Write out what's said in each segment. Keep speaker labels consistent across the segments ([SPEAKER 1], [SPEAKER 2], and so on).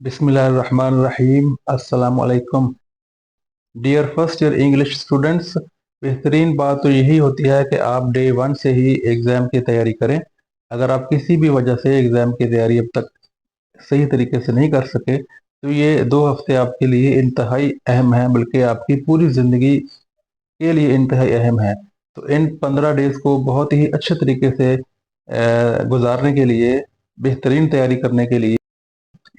[SPEAKER 1] बिस्मिल्लाहिर्रहमानिर्रहीम। अस्सलाम वालेकुम। Dear first year English students, बेहतरीन बात तो यही होती है कि आप डे वन से ही एग्ज़ाम की तैयारी करें। अगर आप किसी भी वजह से एग्ज़ाम की तैयारी अब तक सही तरीके से नहीं कर सके तो ये 2 हफ्ते आपके लिए इंतहाई अहम है, बल्कि आपकी पूरी ज़िंदगी के लिए इंतहाई अहम है। तो इन 15 डेज़ को बहुत ही अच्छे तरीके से गुजारने के लिए, बेहतरीन तैयारी करने के लिए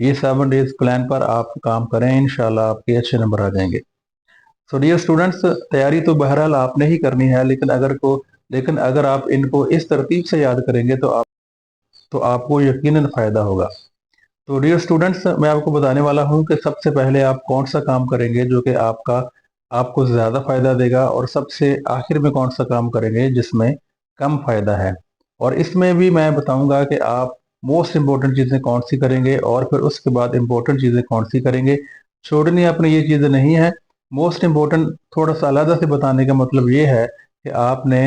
[SPEAKER 1] ये 7 डेज प्लान पर आप काम करें। इंशाल्लाह आपके अच्छे नंबर आ जाएंगे। सो डियर स्टूडेंट्स, तैयारी तो बहरहाल आपने ही करनी है, लेकिन अगर आप इनको इस तरतीब से याद करेंगे तो आपको यकीनन फ़ायदा होगा। तो डियर स्टूडेंट्स, मैं आपको बताने वाला हूँ कि सबसे पहले आप कौन सा काम करेंगे जो कि आपको ज़्यादा फ़ायदा देगा, और सबसे आखिर में कौन सा काम करेंगे जिसमें कम फ़ायदा है। और इसमें भी मैं बताऊंगा कि आप मोस्ट इम्पोर्टेंट चीज़ें कौन सी करेंगे और फिर उसके बाद इम्पोर्टेंट चीज़ें कौन सी करेंगे। छोड़नी अपनी ये चीज़ें नहीं है। मोस्ट इम्पोर्टेंट थोड़ा सा अलग से बताने का मतलब ये है कि आपने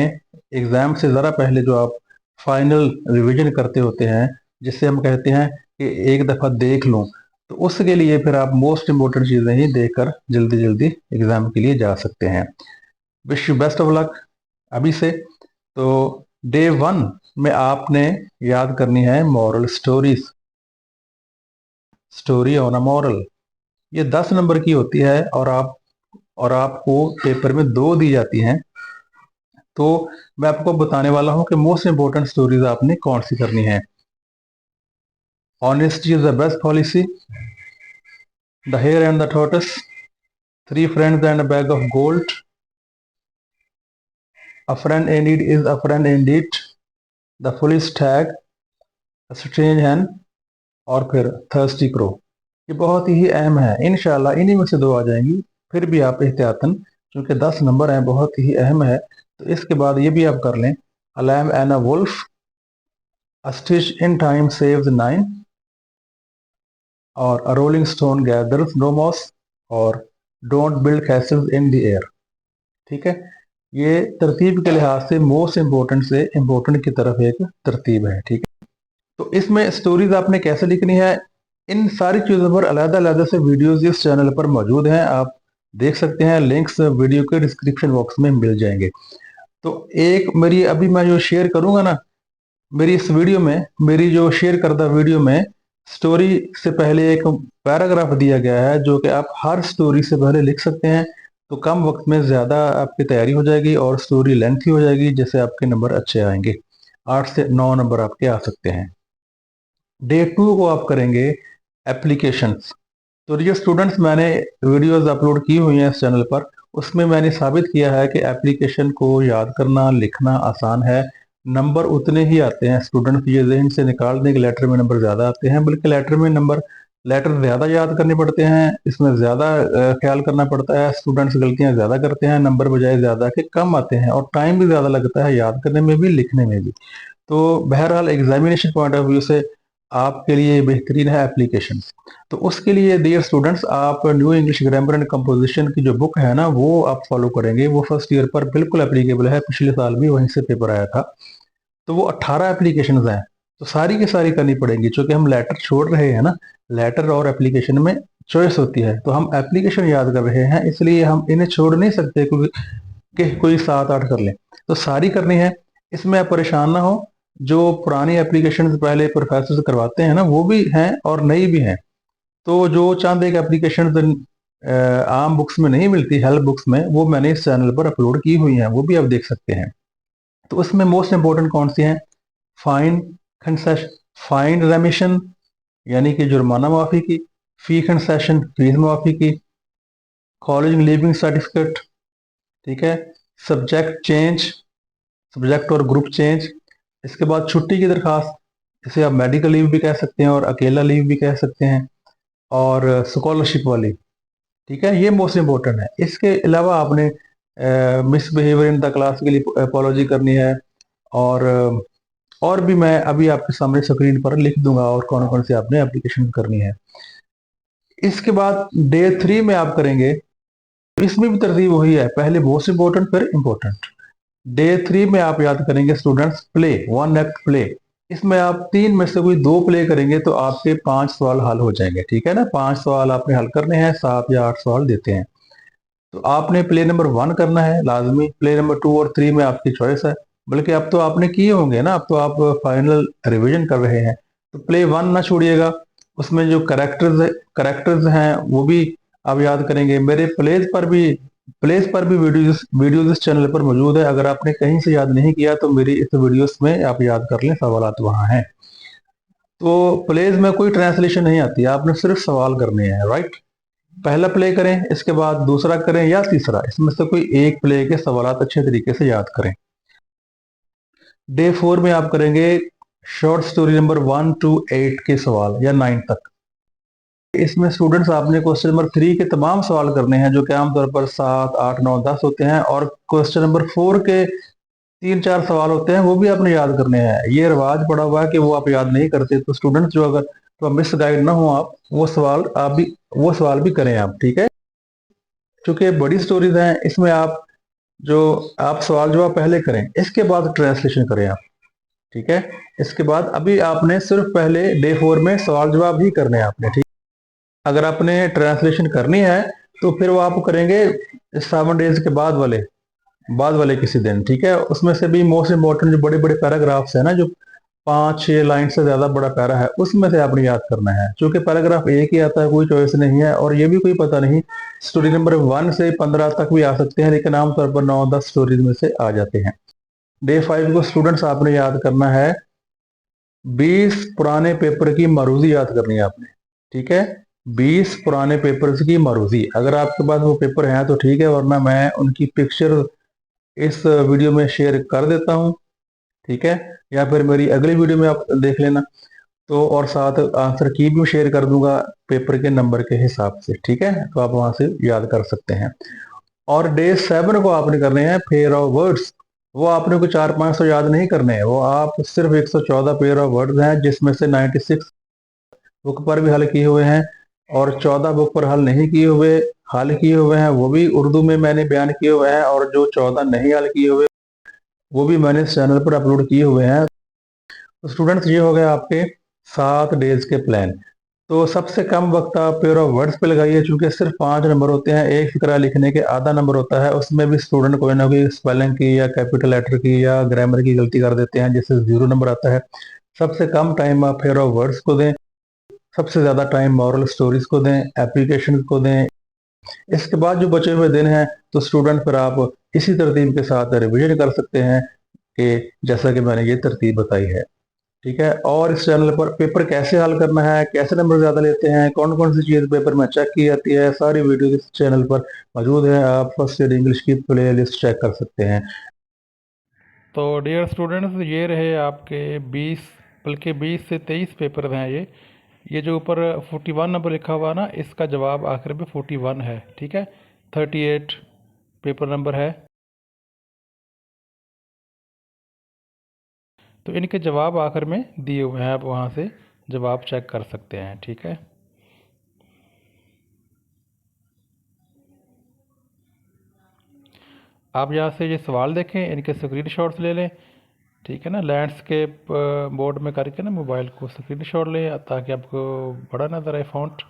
[SPEAKER 1] एग्ज़ाम से ज़रा पहले जो आप फाइनल रिवीजन करते होते हैं, जिससे हम कहते हैं कि एक दफ़ा देख लूँ, तो उसके लिए फिर आप मोस्ट इम्पोर्टेंट चीज़ें ही देखकर जल्दी जल्दी एग्ज़ाम के लिए जा सकते हैं। Wish you best of luck अभी से। तो डे वन में आपने याद करनी है moral stories. Story on a moral, ये 10 नंबर की होती है और आपको पेपर में 2 दी जाती हैं। तो मैं आपको बताने वाला हूं कि मोस्ट इंपोर्टेंट स्टोरीज आपने कौन सी करनी है। Honesty is the best policy, the hare and the tortoise, three friends and a bag of gold, a friend in need is a friend in deed, the foolish tag, strange hen, और फिर thirsty crow. ये बहुत ही अहम है। इंशाल्लाह इन्हीं में से 2 आ जाएंगी। फिर भी आप एहतियातन, क्योंकि 10 नंबर हैं, बहुत ही अहम है, तो इसके बाद ये भी आप कर लें। A lamb and a wolf, a stitch in time saves 9, और a rolling stone gathers no moss, और don't build castles in the air. ठीक है, ये तरतीब के लिहाज से मोस्ट इम्पोर्टेंट से इम्पोर्टेंट की तरफ एक तरतीब है। ठीक है, तो इसमें स्टोरीज आपने कैसे लिखनी है, इन सारी चीज़ों पर अलग-अलग से वीडियोस इस चैनल पर मौजूद हैं, आप देख सकते हैं। लिंक्स वीडियो के डिस्क्रिप्शन बॉक्स में मिल जाएंगे। तो एक मेरी अभी मैं जो शेयर करूंगा ना, मेरी इस वीडियो में, मेरी जो शेयर करदा वीडियो में स्टोरी से पहले एक पैराग्राफ दिया गया है जो कि आप हर स्टोरी से पहले लिख सकते हैं। तो कम वक्त में ज़्यादा आपकी तैयारी हो जाएगी और स्टोरी लेंथी हो जाएगी, जिससे आपके नंबर अच्छे आएंगे। 8 से 9 नंबर आपके आ सकते हैं। डे टू को आप करेंगे एप्लीकेशंस। तो ये स्टूडेंट्स, मैंने वीडियोस अपलोड की हुई हैं इस चैनल पर, उसमें मैंने साबित किया है कि एप्लीकेशन को याद करना लिखना आसान है। नंबर उतने ही आते हैं। स्टूडेंट्स ये जहन से निकाल दें कि लेटर में नंबर ज़्यादा आते हैं, बल्कि लेटर ज़्यादा याद करने पड़ते हैं, इसमें ज़्यादा ख्याल करना पड़ता है। स्टूडेंट्स गलतियाँ ज़्यादा करते हैं, नंबर बजाय ज़्यादा के कम आते हैं, और टाइम भी ज़्यादा लगता है याद करने में भी लिखने में भी। तो बहरहाल एग्जामिनेशन पॉइंट ऑफ व्यू से आपके लिए बेहतरीन है एप्लीकेशन। तो उसके लिए डियर स्टूडेंट्स, आप new English grammar and composition की जो बुक है ना, वो आप फॉलो करेंगे। वो फर्स्ट ईयर पर बिल्कुल एप्लीकेबल है, पिछले साल भी वहीं से पेपर आया था। तो वो 18 एप्लीकेशन हैं, तो सारी की सारी करनी पड़ेंगी, क्योंकि हम लेटर छोड़ रहे हैं ना। लेटर और एप्लीकेशन में चॉइस होती है, तो हम एप्लीकेशन याद कर रहे हैं, इसलिए हम इन्हें छोड़ नहीं सकते कि कोई 7-8 कर लें। तो सारी करनी है। इसमें आप परेशान ना हो। जो पुरानी एप्लीकेशन पहले प्रोफेसर करवाते हैं ना, वो भी हैं और नई भी हैं। तो जो चंद एक एप्लीकेशन आम बुक्स में नहीं मिलती, हेल्प बुक्स में, वो मैंने इस चैनल पर अपलोड की हुई हैं, वो भी आप देख सकते हैं। तो उसमें मोस्ट इंपॉर्टेंट कौन सी हैं? फाइन कंसेशन, फाइन रेमिशन यानी कि जुर्माना माफी की, फी कंसेशन फीस माफी की, कॉलेज लिविंग सर्टिफिकेट, ठीक है, सब्जेक्ट चेंज, सब्जेक्ट और ग्रुप चेंज। इसके बाद छुट्टी की दरखास्त, इसे आप मेडिकल लीव भी कह सकते हैं और अकेला लीव भी कह सकते हैं, और स्कॉलरशिप वाली। ठीक है, ये मोस्ट इम्पोर्टेंट है। इसके अलावा आपने miss behaviour in the class के लिए अपॉलॉजी करनी है, और और भी मैं अभी आपके सामने स्क्रीन पर लिख दूंगा और कौन कौन से आपने एप्लीकेशन करनी है। इसके बाद डे 3 में आप करेंगे, इसमें भी तरतीब वही है, पहले मोस्ट इम्पोर्टेंट फिर इम्पोर्टेंट। डे 3 में आप याद करेंगे स्टूडेंट्स प्ले, 1 एक्ट प्ले। इसमें आप 3 में से कोई 2 प्ले करेंगे तो आपके 5 सवाल हल हो जाएंगे, ठीक है ना। 5 सवाल आपने हल करने हैं, 7 या 8 सवाल देते हैं। तो आपने प्ले नंबर 1 करना है लाजमी, प्ले नंबर 2 और 3 में आपकी चॉइस है। बल्कि अब तो आपने किए होंगे ना, अब तो आप फाइनल रिवीजन कर रहे हैं। तो प्ले 1 ना छोड़िएगा, उसमें जो करेक्टर्स हैं वो भी आप याद करेंगे। मेरे प्लेस पर भी वीडियोस वीडियोस इस चैनल पर मौजूद है। अगर आपने कहीं से याद नहीं किया तो मेरी इस वीडियोस में आप याद कर लें, सवालात वहाँ हैं। तो प्लेज में कोई ट्रांसलेशन नहीं आती, आपने सिर्फ सवाल करने हैं, राइट। पहला प्ले करें, इसके बाद दूसरा करें या तीसरा, इसमें से कोई एक प्ले के सवालात अच्छे तरीके से याद करें। डे 4 में आप करेंगे शॉर्ट स्टोरी नंबर 1 to 8 के सवाल या 9 तक। इसमें स्टूडेंट्स आपने क्वेश्चन नंबर 3 के तमाम सवाल करने हैं, जो कि आमतौर पर 7, 8, 9, 10 होते हैं, और क्वेश्चन नंबर 4 के 3-4 सवाल होते हैं, वो भी आपने याद करने हैं। ये रिवाज पड़ा हुआ है कि वो आप याद नहीं करते, तो स्टूडेंट्स जो अगर तो मिस गाइड ना हो आप, वो सवाल भी करें आप, ठीक है। क्योंकि बड़ी स्टोरीज हैं, इसमें जो आप सवाल जवाब पहले करें, इसके बाद ट्रांसलेशन करें आप, ठीक है। इसके बाद अभी आपने सिर्फ पहले डे 4 में सवाल जवाब ही करने हैं आपने, ठीक। अगर आपने ट्रांसलेशन करनी है तो फिर वो आप करेंगे 7 डेज के बाद वाले किसी दिन, ठीक है। उसमें से भी मोस्ट इंपॉर्टेंट जो बड़े बड़े पैराग्राफ्स है ना, जो 5-6 लाइन से ज्यादा बड़ा पैरा है, उसमें से आपने याद करना है। क्योंकि पैराग्राफ एक ही आता है, कोई चॉइस नहीं है, और ये भी कोई पता नहीं, स्टोरी नंबर 1 से 15 तक भी आ सकते हैं, लेकिन आमतौर पर 9-10 स्टोरीज में से आ जाते हैं। डे 5 को स्टूडेंट्स आपने याद करना है 20 पुराने पेपर की मरूजी याद करनी है आपने, ठीक है। 20 पुराने पेपर्स की मरूजी, अगर आपके पास वो पेपर हैं तो ठीक है, वरना मैं उनकी पिक्चर इस वीडियो में शेयर कर देता हूँ, ठीक है। या फिर मेरी अगली वीडियो में आप देख लेना। तो और साथ आंसर की भी शेयर कर दूंगा पेपर के नंबर के हिसाब से, ठीक है। तो आप वहां से याद कर सकते हैं। और डे 7 को आपने करने हैं पेयर ऑफ वर्ड्स। वो आपने को 400-500 याद नहीं करने हैं, वो आप सिर्फ 114 पेयर ऑफ वर्ड्स हैं, जिसमें से 96 बुक पर भी हल किए हुए हैं, और 14 बुक पर हल किए हुए हैं वो भी उर्दू में मैंने बयान किए हुए हैं, और जो 14 नहीं हल किए हुए वो भी मैंने इस चैनल पर अपलोड किए हुए हैं। तो स्टूडेंट्स, ये हो गए आपके 7 डेज के प्लान। तो सबसे कम वक्त आप पेयर ऑफ वर्ड्स पे लगाइए, चूंकि सिर्फ 5 नंबर होते हैं, एक फिक्रा लिखने के आधा नंबर होता है, उसमें भी स्टूडेंट कोई ना कोई स्पेलिंग की या कैपिटल लेटर की या ग्रामर की गलती कर देते हैं, जिससे 0 नंबर आता है। सबसे कम टाइम आप पेयर ऑफ वर्ड्स को दें, सबसे ज्यादा टाइम मॉरल स्टोरीज को दें, एप्लीकेशन को दें। इसके बाद जो बचे हुए दिन हैं, तो स्टूडेंट फिर आप इसी तरतीब के साथ रिविजन कर सकते हैं, कि जैसा कि मैंने ये तरतीब बताई है, ठीक है। और इस चैनल पर पेपर कैसे हल करना है, कैसे नंबर ज्यादा लेते हैं, कौन कौन सी चीज पेपर में चेक की जाती है, सारी वीडियो इस चैनल पर मौजूद है। आप फर्स्ट ईयर इंग्लिश की प्ले लिस्ट चेक कर सकते हैं।
[SPEAKER 2] तो डियर स्टूडेंट्स, ये रहे आपके 20, बल्कि 20 से 23 पेपर हैं ये जो ऊपर 41 नंबर लिखा हुआ है ना, इसका जवाब आखिर में 41 है, ठीक है। 38 पेपर नंबर है। तो इनके जवाब आखिर में दिए हुए हैं, आप वहाँ से जवाब चेक कर सकते हैं, ठीक है। आप यहाँ से ये सवाल देखें, इनके स्क्रीनशॉट्स ले लें, ठीक है ना। लैंडस्केप बोर्ड में करके ना मोबाइल को स्क्रीनशॉट लें, ताकि आपको बड़ा नज़र आए फ़ॉन्ट।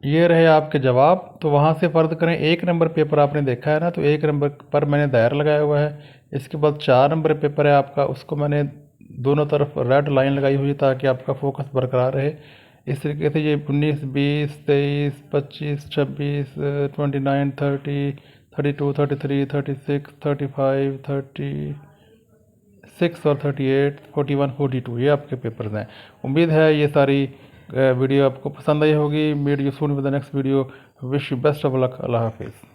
[SPEAKER 2] ये रहे आपके जवाब। तो वहाँ से फ़र्ज़ करें 1 नंबर पेपर आपने देखा है ना, तो 1 नंबर पर मैंने दायर लगाया हुआ है। इसके बाद 4 नंबर पेपर है आपका, उसको मैंने दोनों तरफ रेड लाइन लगाई हुई है, ताकि आपका फोकस बरकरार रहे। इस तरीके से ये 19, 20, 23, 25, 26, 29, 30, 32, 33, 36, 35, 36 और 38, 41, 42 ये आपके पेपर्स हैं। उम्मीद है ये सारी वीडियो आपको पसंद आई होगी। Meet you soon with the next video. Wish you best of luck. अल्लाह हाफिज़।